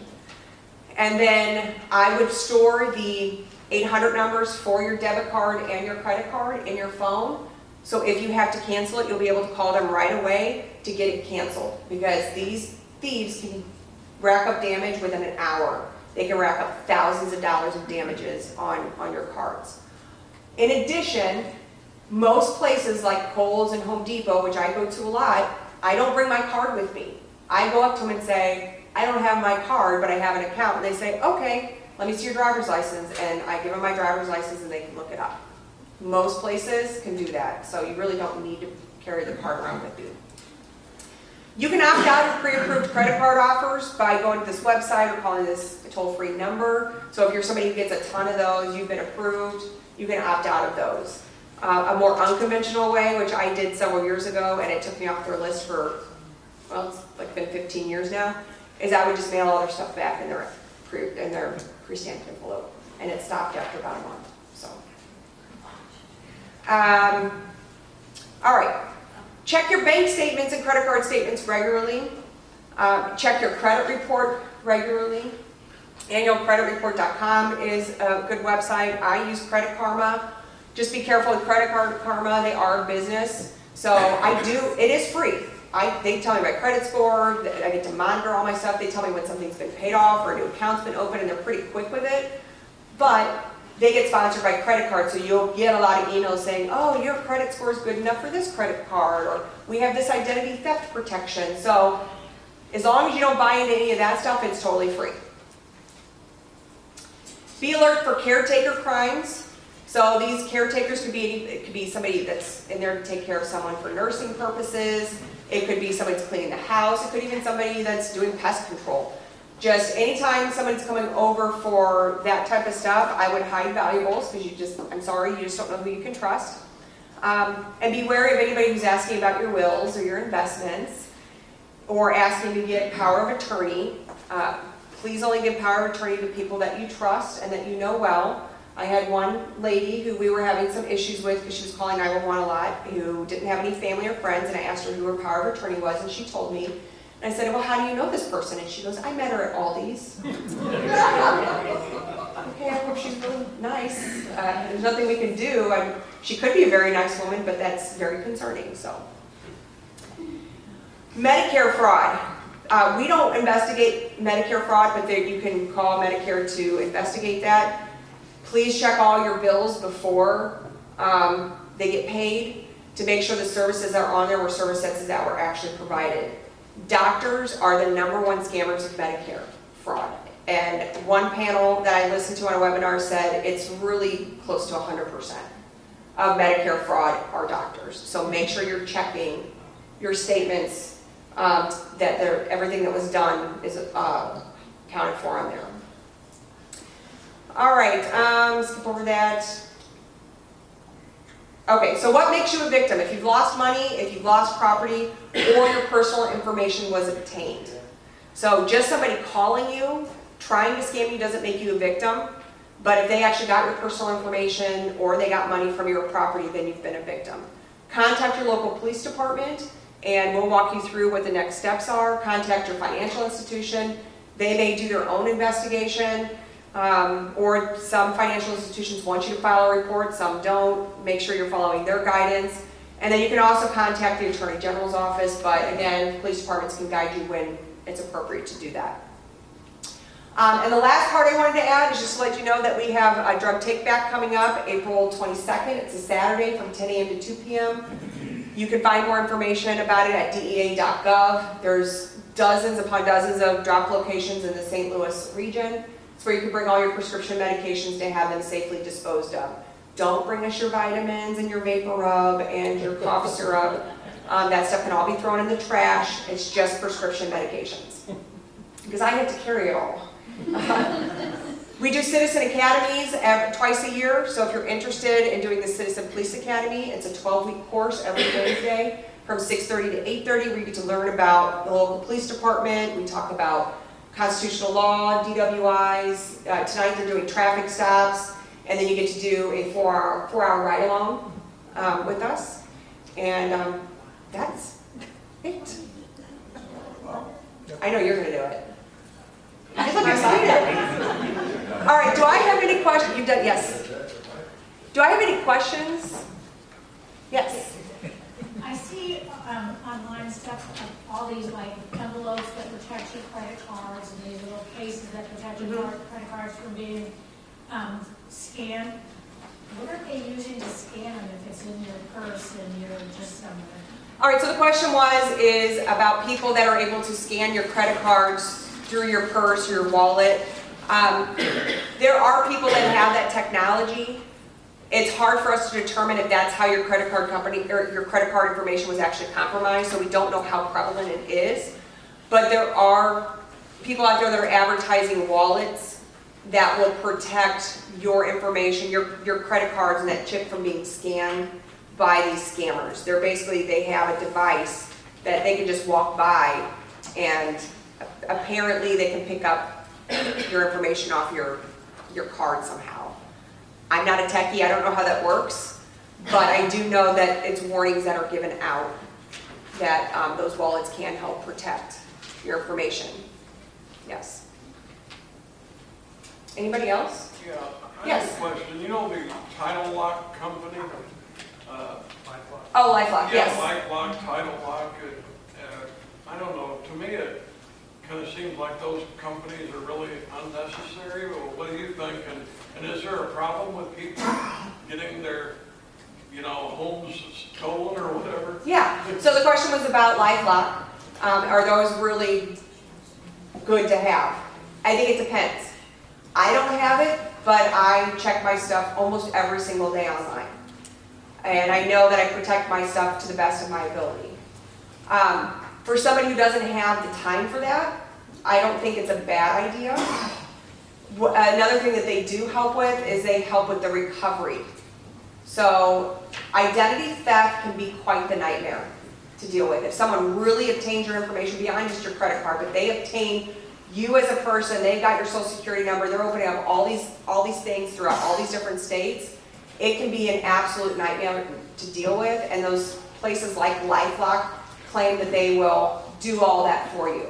Speaker 2: And then I would store the 800 numbers for your debit card and your credit card in your phone. So if you have to cancel it, you'll be able to call them right away to get it canceled, because these thieves can rack up damage within an hour. They can rack up thousands of dollars of damages on your cards. In addition, most places like Kohl's and Home Depot, which I go to a lot, I don't bring my card with me. I go up to them and say, I don't have my card, but I have an account. And they say, okay, let me see your driver's license. And I give them my driver's license and they can look it up. Most places can do that, so you really don't need to carry the card around with you. You can opt out of pre-approved credit card offers by going to this website or calling this toll-free number. So if you're somebody who gets a ton of those, you've been approved, you can opt out of those. A more unconventional way, which I did several years ago, and it took me off their list for, well, it's like been 15 years now, is I would just mail all their stuff back in their pre-stamped envelope, and it stopped after about a month. So, all right. Check your bank statements and credit card statements regularly. Check your credit report regularly. Annualcreditreport.com is a good website. I use Credit Karma. Just be careful with Credit Karma. They are a business. So it is free. They tell me my credit score. I get to monitor all my stuff. They tell me when something's been paid off or a new account's been opened, and they're pretty quick with it. But they get sponsored by credit cards, so you'll get a lot of emails saying, oh, your credit score is good enough for this credit card, or we have this identity theft protection. So as long as you don't buy into any of that stuff, it's totally free. Be alert for caretaker crimes. So these caretakers could be somebody that's in there to take care of someone for nursing purposes. It could be somebody that's cleaning the house. It could even be somebody that's doing pest control. Just anytime someone's coming over for that type of stuff, I would hide valuables, because I'm sorry, you just don't know who you can trust. And be wary of anybody who's asking about your wills or your investments, or asking to get power of attorney. Please only give power of attorney to people that you trust and that you know well. I had one lady who we were having some issues with because she was calling 911 a lot, who didn't have any family or friends, and I asked her who her power of attorney was, and she told me. And I said, well, how do you know this person? And she goes, I met her at Aldi's. Okay, I hope she's really nice. There's nothing we can do. She could be a very nice woman, but that's very concerning, so. Medicare fraud. We don't investigate Medicare fraud, but you can call Medicare to investigate that. Please check all your bills before they get paid to make sure the services that are on there were services that were actually provided. Doctors are the #1 scammers of Medicare fraud. And one panel that I listened to on a webinar said it's really close to 100% of Medicare fraud are doctors. So make sure you're checking your statements, that everything that was done is accounted for on there. All right, skip over that. Okay, so what makes you a victim? If you've lost money, if you've lost property, or your personal information was obtained. So just somebody calling you, trying to scam you doesn't make you a victim, but if they actually got your personal information or they got money from your property, then you've been a victim. Contact your local police department and we'll walk you through what the next steps are. Contact your financial institution. They may do their own investigation. Or some financial institutions want you to file a report, some don't. Make sure you're following their guidance. And then you can also contact the Attorney General's office, but again, police departments can guide you when it's appropriate to do that. And the last part I wanted to add is just to let you know that we have a drug take-back coming up April 22nd. It's a Saturday from 10 a.m. to 2 p.m. You can find more information about it at DEA.gov. There's dozens upon dozens of drop locations in the St. Louis region. It's where you can bring all your prescription medications to have them safely disposed of. Don't bring us your vitamins and your vapor rub and your cough syrup. That stuff can all be thrown in the trash. It's just prescription medications. Because I have to carry it all. We do citizen academies twice a year, so if you're interested in doing the Citizen Police Academy, it's a 12-week course every Wednesday from 6:30 to 8:30 where you get to learn about the local police department. We talk about constitutional law, DWIs. Tonight they're doing traffic stops, and then you get to do a four-hour ride-along with us. And that's it. I know you're going to do it. You look excited. All right, do I have any questions? You've done, yes. Do I have any questions? Yes.
Speaker 6: I see online stuff of all these like envelopes that protect your credit cards and these little cases that protect your credit cards from being scanned. What are they using to scan them if it's in your purse and you're just somewhere?
Speaker 2: All right, so the question is about people that are able to scan your credit cards through your purse, your wallet. There are people that have that technology. It's hard for us to determine if that's how your credit card company or your credit card information was actually compromised, so we don't know how prevalent it is. But there are people out there that are advertising wallets that will protect your information, your credit cards and that chip from being scanned by these scammers. They have a device that they can just walk by and apparently they can pick up your information off your card somehow. I'm not a techie, I don't know how that works, but I do know that it's warnings that are given out that those wallets can help protect your information. Yes. Anybody else?
Speaker 7: Yeah, I
Speaker 2: Yes.
Speaker 7: have a question. You know the Title Lock company?
Speaker 2: Oh, LifeLock, yes.
Speaker 7: Yeah, LifeLock, Title Lock. I don't know, to me it kind of seems like those companies are really unnecessary. Well, what do you think? And is there a problem with people getting their, homes stolen or whatever?
Speaker 2: Yeah, so the question was about LifeLock. Are those really good to have? I think it depends. I don't have it, but I check my stuff almost every single day online. And I know that I protect my stuff to the best of my ability. For somebody who doesn't have the time for that, I don't think it's a bad idea. Another thing that they do help with is they help with the recovery. So identity theft can be quite the nightmare to deal with. If someone really obtains your information beyond just your credit card, but they obtain you as a person, they've got your social security number, they're opening up all these things throughout all these different states, it can be an absolute nightmare to deal with, and those places like LifeLock claim that they will do all that for you.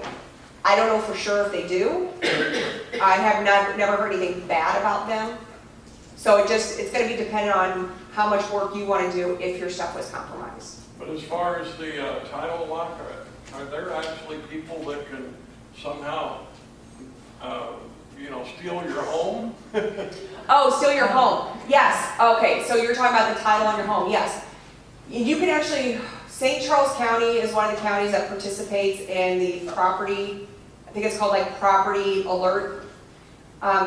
Speaker 2: I don't know for sure if they do. I have never heard anything bad about them. So it's going to be dependent on how much work you want to do if your stuff was compromised.
Speaker 7: But as far as the title lock, are there actually people that can somehow, steal your home?
Speaker 2: Oh, steal your home. Yes. Okay, so you're talking about the title on your home. Yes. You can actually, St. Charles County is one of the counties that participates in the property, I think it's called like Property Alert.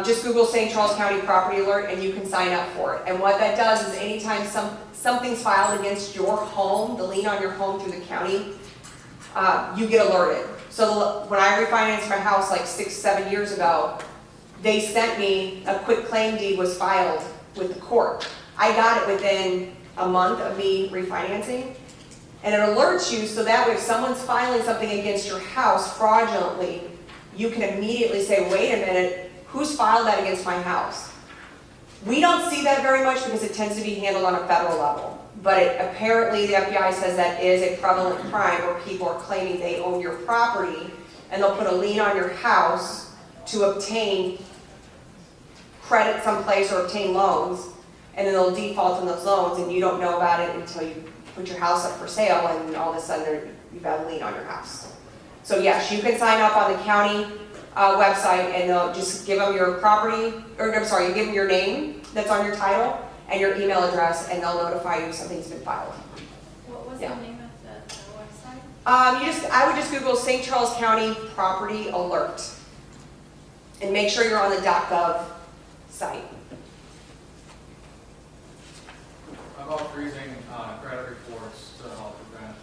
Speaker 2: Just Google St. Charles County Property Alert and you can sign up for it. And what that does is anytime something's filed against your home, the lien on your home through the county, you get alerted. So when I refinanced my house like 6-7 years ago, they sent me a quit claim deed was filed with the court. I got it within a month of me refinancing. And it alerts you so that way if someone's filing something against your house fraudulently, you can immediately say, wait a minute, who's filed that against my house? We don't see that very much because it tends to be handled on a federal level. But apparently the FBI says that is a prevalent crime where people are claiming they own your property and they'll put a lien on your house to obtain credit someplace or obtain loans, and then they'll default on those loans and you don't know about it until you put your house up for sale and all of a sudden you've got a lien on your house. So yes, you can sign up on the county website and they'll just give them your property, or I'm sorry, you give them your name that's on your title and your email address and they'll notify you something's been filed.
Speaker 5: What was
Speaker 2: Yeah.
Speaker 5: the name of the website?
Speaker 2: I would just Google St. Charles County Property Alert and make sure you're on the .gov site.
Speaker 8: How about freezing credit reports to help prevent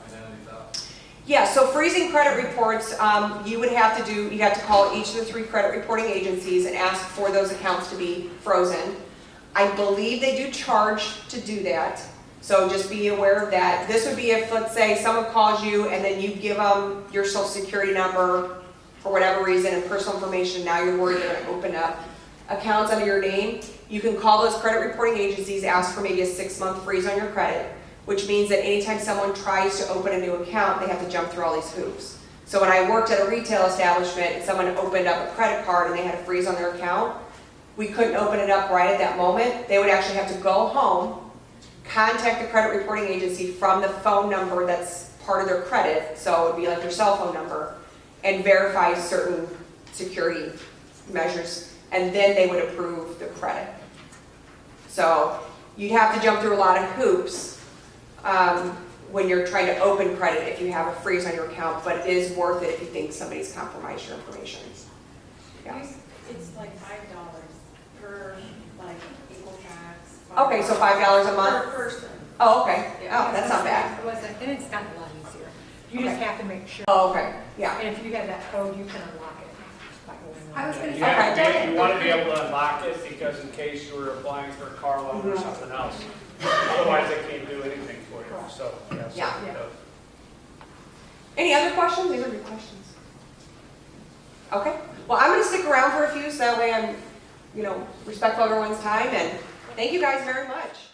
Speaker 8: identity theft?
Speaker 2: Yeah, so freezing credit reports, you'd have to call each of the 3 credit reporting agencies and ask for those accounts to be frozen. I believe they do charge to do that, so just be aware of that. This would be if, let's say, someone calls you and then you give them your social security number for whatever reason and personal information, now you're worried they're going to open up accounts under your name. You can call those credit reporting agencies, ask for maybe a 6-month freeze on your credit, which means that anytime someone tries to open a new account, they have to jump through all these hoops. So when I worked at a retail establishment and someone opened up a credit card and they had a freeze on their account, we couldn't open it up right at that moment. They would actually have to go home, contact the credit reporting agency from the phone number that's part of their credit, so it would be like their cell phone number, and verify certain security measures, and then they would approve the credit. So you'd have to jump through a lot of hoops when you're trying to open credit if you have a freeze on your account, but it is worth it if you think somebody's compromised your information. Yeah.
Speaker 9: It's like $5 per, like, equal tax.
Speaker 2: Okay, so $5 a month?
Speaker 9: Per person.
Speaker 2: Oh, okay. Oh, that's not bad.
Speaker 3: It wasn't, and it's gotten a lot easier. You just
Speaker 2: Okay.
Speaker 3: have to make sure.
Speaker 2: Oh, okay, yeah.
Speaker 3: And if you have that code, you can unlock it by going on.
Speaker 9: I was gonna
Speaker 1: You
Speaker 9: say,
Speaker 1: have to
Speaker 2: Okay.
Speaker 1: you want to be able to unlock it because in case you were applying for a car loan or
Speaker 2: Mhm.
Speaker 1: something else. Otherwise, they can't do anything for you, so, yes.
Speaker 2: Yeah.
Speaker 3: Yeah.
Speaker 2: Any other questions? These are good questions. Okay, well, I'm gonna stick around for a few, so that way I'm, respectful of everyone's time, and thank you guys very much.